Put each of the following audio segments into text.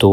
2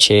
6